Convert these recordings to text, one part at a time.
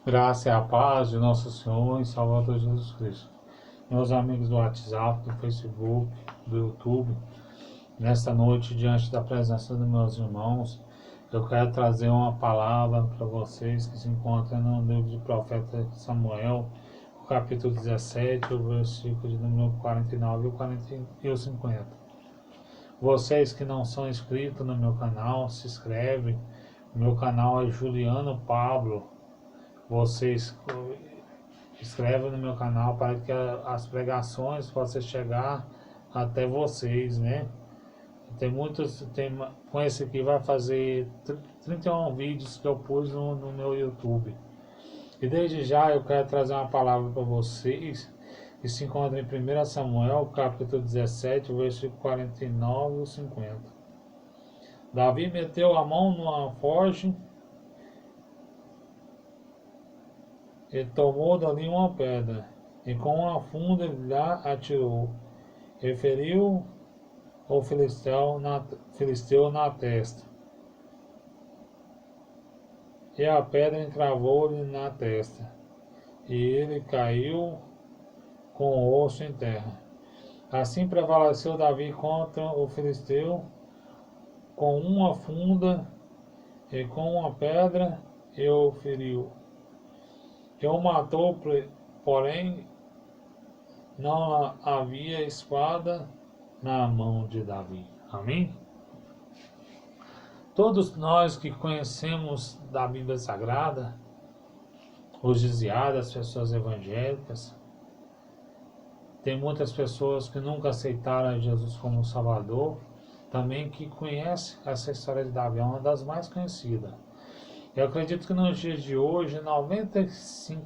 Graça e a paz de nosso Senhor e Salvador Jesus Cristo. Meus amigos do WhatsApp, do Facebook, do YouTube, nesta noite, diante da presença dos meus irmãos, eu quero trazer uma palavra para vocês que se encontra no livro do profeta Samuel, o capítulo 17, o versículo de número 49 e o 50. Vocês que não são inscritos no meu canal, se inscreve. Meu canal é Juliano Pablo. Vocês inscrevem no meu canal para que as pregações possam chegar até vocês, né? Com esse aqui vai fazer 31 vídeos que eu pus no meu YouTube. E desde já eu quero trazer uma palavra para vocês que se encontra em 1 Samuel, capítulo 17, versículo 49 e 50. Davi meteu a mão numa forja e tomou dali uma pedra, e com uma funda ele lá atirou, e feriu o filisteu na testa, e a pedra encravou-lhe na testa, e ele caiu com o osso em terra. Assim prevaleceu Davi contra o filisteu, com uma funda e com uma pedra, e o feriu. E o matou, porém não havia espada na mão de Davi. Amém? Todos nós que conhecemos da Bíblia Sagrada, os desviados, as pessoas evangélicas, tem muitas pessoas que nunca aceitaram Jesus como Salvador, também que conhecem essa história de Davi, é uma das mais conhecidas. Eu acredito que nos dias de hoje, 95%,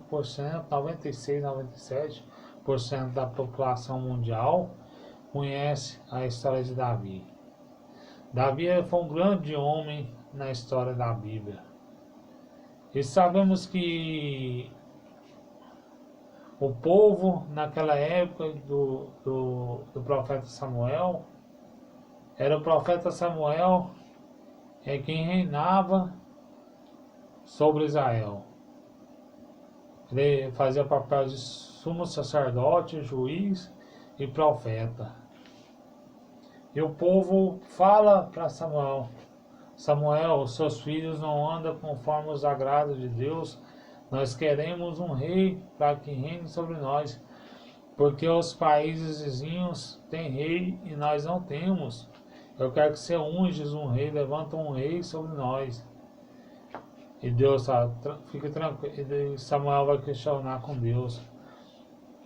96%, 97% da população mundial conhece a história de Davi. Davi foi um grande homem na história da Bíblia. E sabemos que o povo, naquela época do profeta Samuel, era o profeta Samuel quem reinava sobre Israel. Ele fazia papel de sumo sacerdote, juiz e profeta. E o povo fala para Samuel: Samuel, os seus filhos não andam conforme os agrados de Deus. Nós queremos um rei para que reine sobre nós, porque os países vizinhos têm rei e nós não temos. Eu quero que você unges um rei, levanta um rei sobre nós. E Deus fala, fique tranquilo. E Samuel vai questionar com Deus,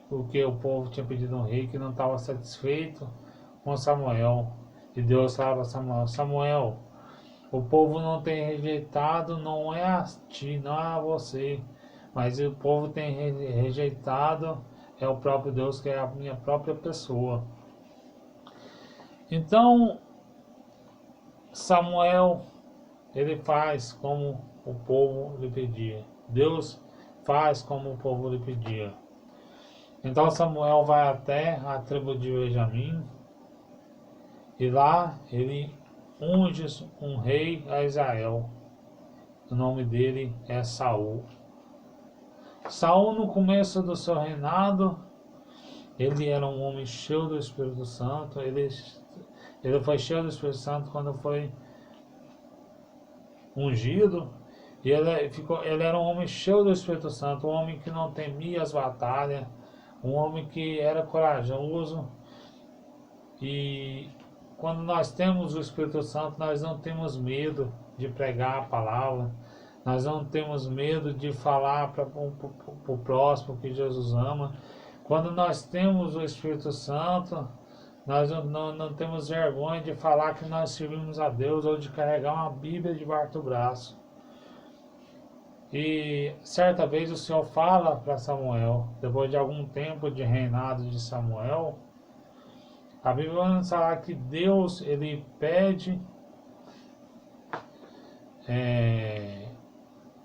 porque o povo tinha pedido um rei que não estava satisfeito com Samuel. E Deus fala para Samuel: Samuel, o povo não tem rejeitado, não é a ti, não é a você, mas o povo tem rejeitado é o próprio Deus, que é a minha própria pessoa. Então Samuel, ele faz como o povo lhe pedia. Deus faz como o povo lhe pedia. Então Samuel vai até a tribo de Benjamim e lá ele unge um rei a Israel. O nome dele é Saul. Saul, no começo do seu reinado, ele era um homem cheio do Espírito Santo. Ele foi cheio do Espírito Santo quando foi ungido. E ele era um homem cheio do Espírito Santo, um homem que não temia as batalhas, um homem que era corajoso. E quando nós temos o Espírito Santo, nós não temos medo de pregar a palavra, nós não temos medo de falar para o próximo que Jesus ama. Quando nós temos o Espírito Santo, nós não temos vergonha de falar que nós servimos a Deus ou de carregar uma Bíblia debaixo do braço. E certa vez o Senhor fala para Samuel, depois de algum tempo de reinado de Samuel, a Bíblia vai nos falar que Deus, ele pede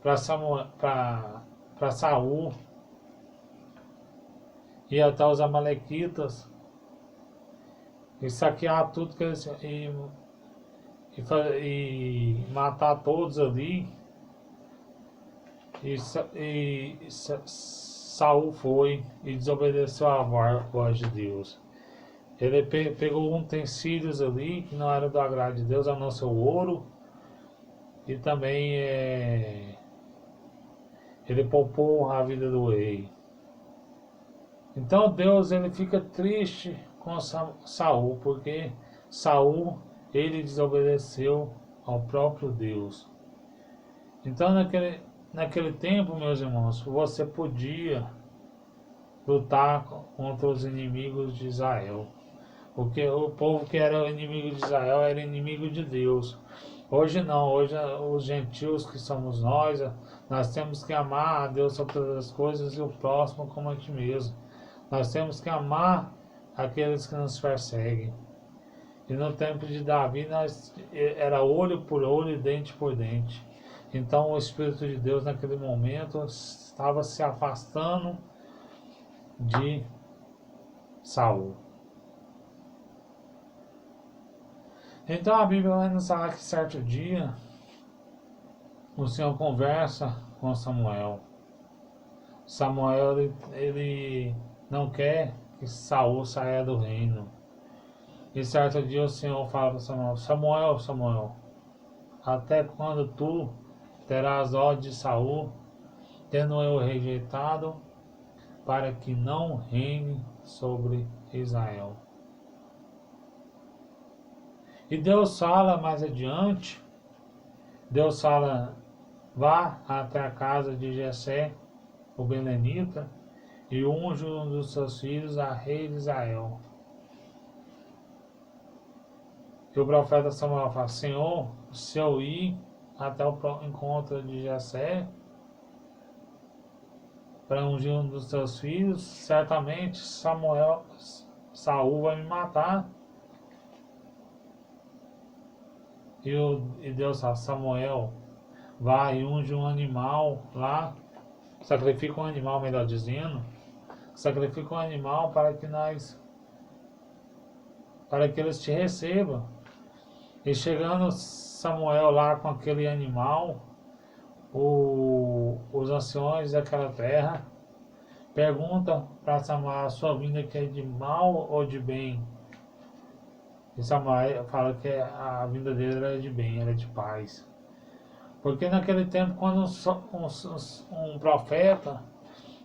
para Saul ir até os amalequitas e saquear tudo que eles, e matar todos ali. Saul foi e desobedeceu à voz de Deus. Ele pegou utensílios ali que não eram do agrado de Deus, a não ser o ouro, e também ele poupou a vida do rei. Então Deus ele fica triste com Saul, porque Saul ele desobedeceu ao próprio Deus. Então naquele tempo, meus irmãos, você podia lutar contra os inimigos de Israel. Porque o povo que era inimigo de Israel era inimigo de Deus. Hoje não, hoje os gentios que somos nós temos que amar a Deus sobre todas as coisas e o próximo como a ti mesmo. Nós temos que amar aqueles que nos perseguem. E no tempo de Davi era olho por olho e dente por dente. Então o Espírito de Deus naquele momento estava se afastando de Saul. Então a Bíblia vai nos falar que certo dia o Senhor conversa com Samuel. Samuel ele não quer que Saul saia do reino. E certo dia o Senhor fala para Samuel: Samuel, Samuel, até quando tu terás ódio de Saul, tendo eu rejeitado, para que não reine sobre Israel? E Deus fala mais adiante, Deus fala: vá até a casa de Jessé, o belenita, e unge um dos seus filhos a rei de Israel. E o profeta Samuel fala: Senhor, se eu ir até o encontro de Jessé para ungir um dos seus filhos, certamente Saul vai me matar. E Deus fala: Samuel, vai e unge um animal lá, sacrifica um animal, melhor dizendo, sacrifica um animal para que eles te recebam. E chegando Samuel lá com aquele animal, os anciões daquela terra perguntam para Samuel: a sua vinda que é de mal ou de bem? E Samuel fala que a vinda dele era de bem, era de paz. Porque naquele tempo, quando um profeta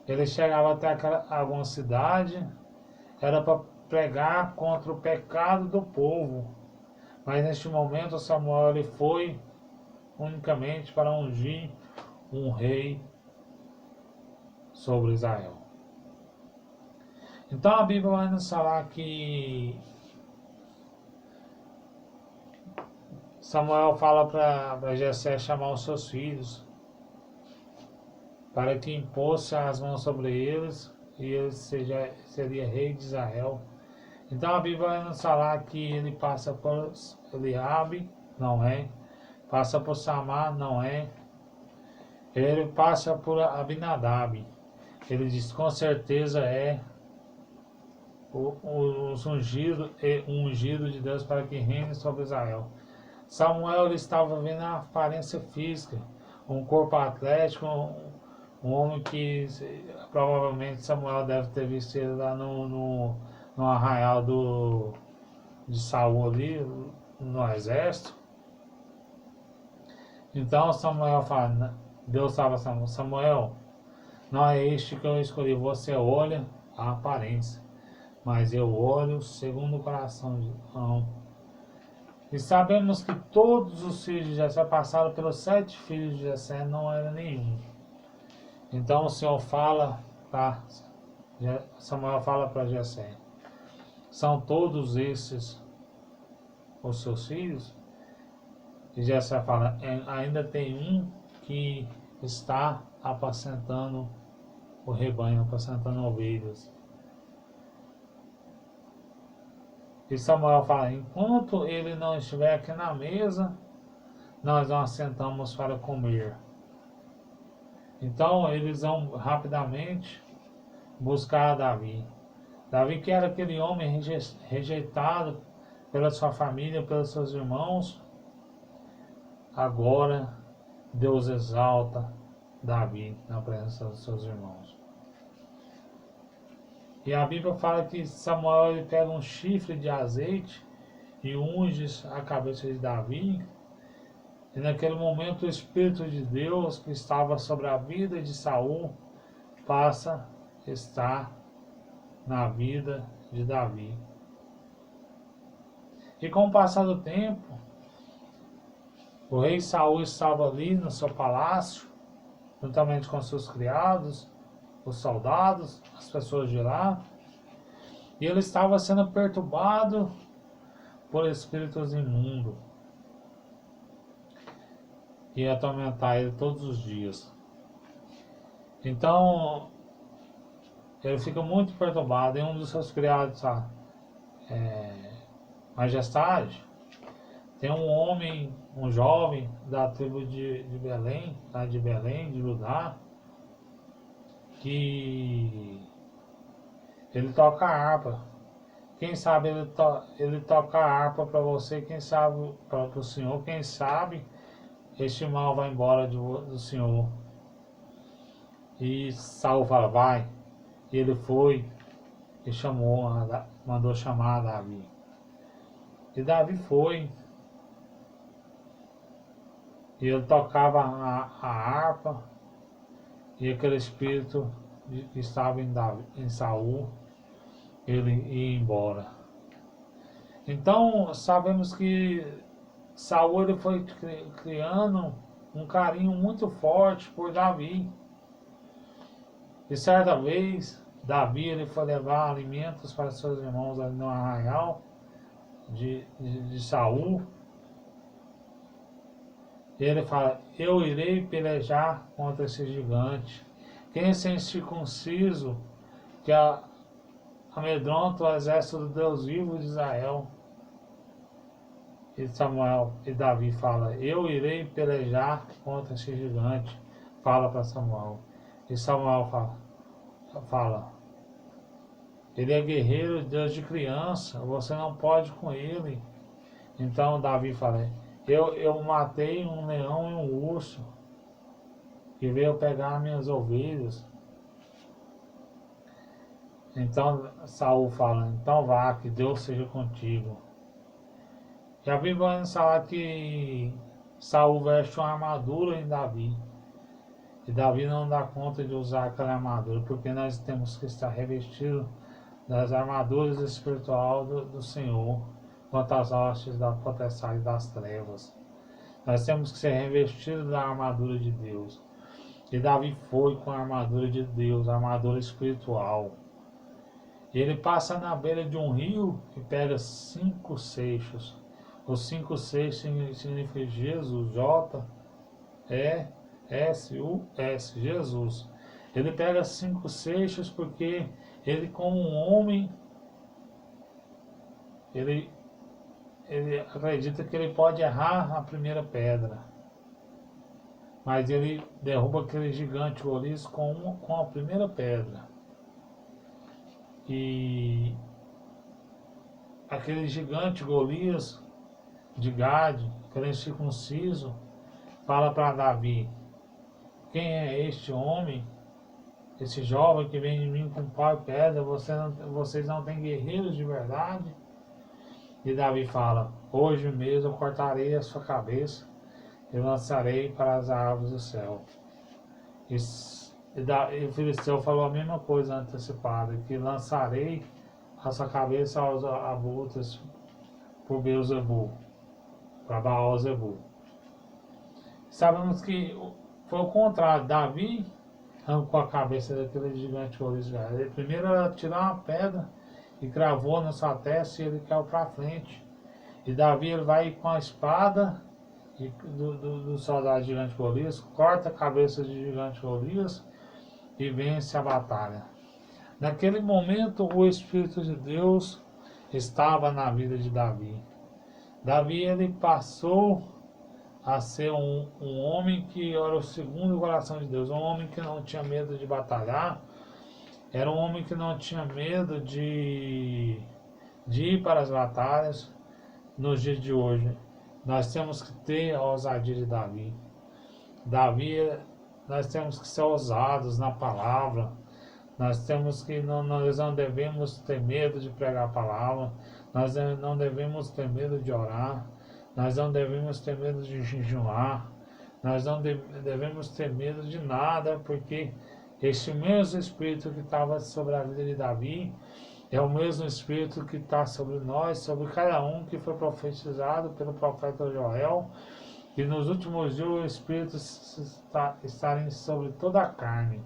ele chegava até alguma cidade, era para pregar contra o pecado do povo. Mas neste momento Samuel ele foi unicamente para ungir um rei sobre Israel. Então a Bíblia vai nos falar que Samuel fala para Jessé chamar os seus filhos para que impôsse as mãos sobre eles e ele seria rei de Israel. Então a Bíblia vai nos falar que ele passa por Eliabe, não é? Passa por Samar, não é? Ele passa por Abinadab. Ele diz: com certeza é o ungido de Deus para que reine sobre Israel. Samuel ele estava vendo a aparência física, um corpo atlético, um homem que provavelmente Samuel deve ter visto ele lá no arraial de Saul ali, no exército. Então Samuel fala, Deus fala a Samuel, não é este que eu escolhi, você olha a aparência, mas eu olho segundo o coração de Deus. E sabemos que todos os filhos de Jessé passaram pelos 7 filhos de Jessé, não era nenhum. Então o Senhor fala, Samuel fala para Jessé: são todos esses os seus filhos? E Jessé fala: ainda tem um que está apacentando o rebanho, apacentando ovelhas. E Samuel fala: enquanto ele não estiver aqui na mesa, nós não assentamos para comer. Então eles vão rapidamente buscar Davi. Davi, que era aquele homem rejeitado pela sua família, pelos seus irmãos, agora Deus exalta Davi na presença dos seus irmãos. E a Bíblia fala que Samuel ele pega um chifre de azeite e unge a cabeça de Davi. E naquele momento o Espírito de Deus que estava sobre a vida de Saul passa a estar na vida de Davi. E com o passar do tempo, o rei Saul estava ali no seu palácio, juntamente com seus criados, os soldados, as pessoas de lá, e ele estava sendo perturbado por espíritos imundos, que ia atormentar ele todos os dias. Então, ele fica muito perturbado, e um dos seus criados, majestade, tem um homem, um jovem da tribo de Belém, lá de Belém, de Judá, que ele toca harpa. Quem sabe ele toca a harpa para você, quem sabe para o Senhor, quem sabe este mal vai embora do Senhor. E Saul fala, vai. E ele foi e mandou chamar Davi. E Davi foi. E ele tocava a harpa, e aquele espírito que estava em Saul, ele ia embora. Então sabemos que Saul ele foi criando um carinho muito forte por Davi. E certa vez Davi ele foi levar alimentos para seus irmãos ali no arraial de Saul. E ele fala, eu irei pelejar contra esse gigante. Quem é incircunciso que amedronta o exército do Deus vivo de Israel. E Davi fala, eu irei pelejar contra esse gigante. Fala para Samuel. E Samuel fala, ele é guerreiro desde criança, você não pode com ele. Então Davi fala, eu matei um leão e um urso que veio pegar minhas ovelhas. Então Saul fala, então vá, que Deus seja contigo. E a Bíblia vai nos falar que Saul veste uma armadura em Davi. E Davi não dá conta de usar aquela armadura, porque nós temos que estar revestidos das armaduras espirituais do Senhor, quanto às hostes da potestade das trevas. Nós temos que ser revestidos da armadura de Deus. E Davi foi com a armadura de Deus, a armadura espiritual. E ele passa na beira de um rio e pega 5 seixos. Os 5 seixos significa Jesus, J-E-S-U-S, Jesus. Ele pega 5 seixos porque ele, como um homem, ele acredita que ele pode errar a primeira pedra. Mas ele derruba aquele gigante Golias com a primeira pedra. E aquele gigante Golias de Gade, aquele incircunciso, fala para Davi, quem é este homem, esse jovem que vem de mim com pau e pedra, vocês não têm guerreiros de verdade? E Davi fala, hoje mesmo eu cortarei a sua cabeça e lançarei para as árvores do céu. E o filisteu falou a mesma coisa antecipada, que lançarei a sua cabeça aos abutres por Beelzebul, para Baal-Zebul. Sabemos que foi o contrário, Davi arrancou a cabeça daquele gigante Golias. Ele primeiro tirou uma pedra e cravou na sua testa e ele caiu para frente. E Davi ele vai com a espada do soldado gigante Golias, corta a cabeça do gigante Golias e vence a batalha. Naquele momento o Espírito de Deus estava na vida de Davi. Davi ele passou a ser um homem que era o segundo coração de Deus, um homem que não tinha medo de batalhar, era um homem que não tinha medo de ir para as batalhas. Nos dias de hoje nós temos que ter a ousadia de Davi. Davi nós temos que ser ousados na palavra. Nós temos que, nós não devemos ter medo de pregar a palavra. Nós não devemos ter medo de orar. Nós não devemos ter medo de jejuar. Nós não devemos ter medo de nada, porque este mesmo Espírito que estava sobre a vida de Davi é o mesmo Espírito que está sobre nós, sobre cada um que foi profetizado pelo profeta Joel, e nos últimos dias o Espírito estarem sobre toda a carne.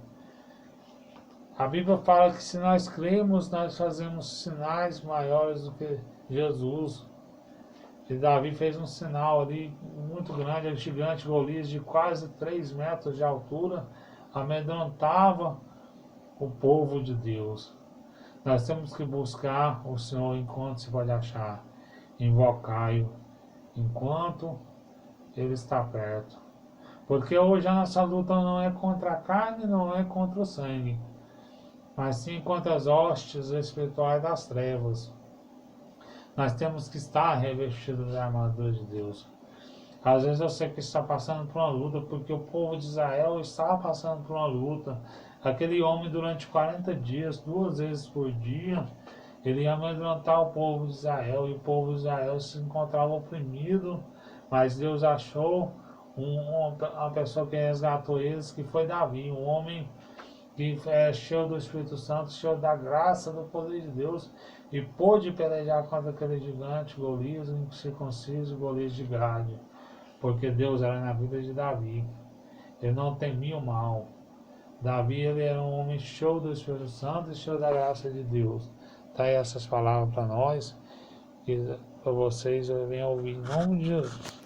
A Bíblia fala que se nós cremos, nós fazemos sinais maiores do que Jesus. E Davi fez um sinal ali muito grande, o gigante Golias de quase 3 metros de altura, amedrontava o povo de Deus. Nós temos que buscar o Senhor enquanto se pode achar, invocai-o enquanto Ele está perto. Porque hoje a nossa luta não é contra a carne, não é contra o sangue, mas sim contra as hostes espirituais das trevas. Nós temos que estar revestidos da armadura de Deus. Às vezes eu sei que está passando por uma luta, porque o povo de Israel estava passando por uma luta. Aquele homem durante 40 dias, 2 vezes por dia, ele ia amedrontar o povo de Israel, e o povo de Israel se encontrava oprimido, mas Deus achou uma pessoa que resgatou eles, que foi Davi, um homem que é cheio do Espírito Santo, cheio da graça, do poder de Deus, e pôde pelejar contra aquele gigante, Golias, incircunciso, Golias de Gade, porque Deus era na vida de Davi. Ele não temia o mal. Davi, ele era um homem cheio do Espírito Santo e cheio da graça de Deus. Tá aí essas palavras para nós, e para vocês, eu venho ouvir em nome de Jesus.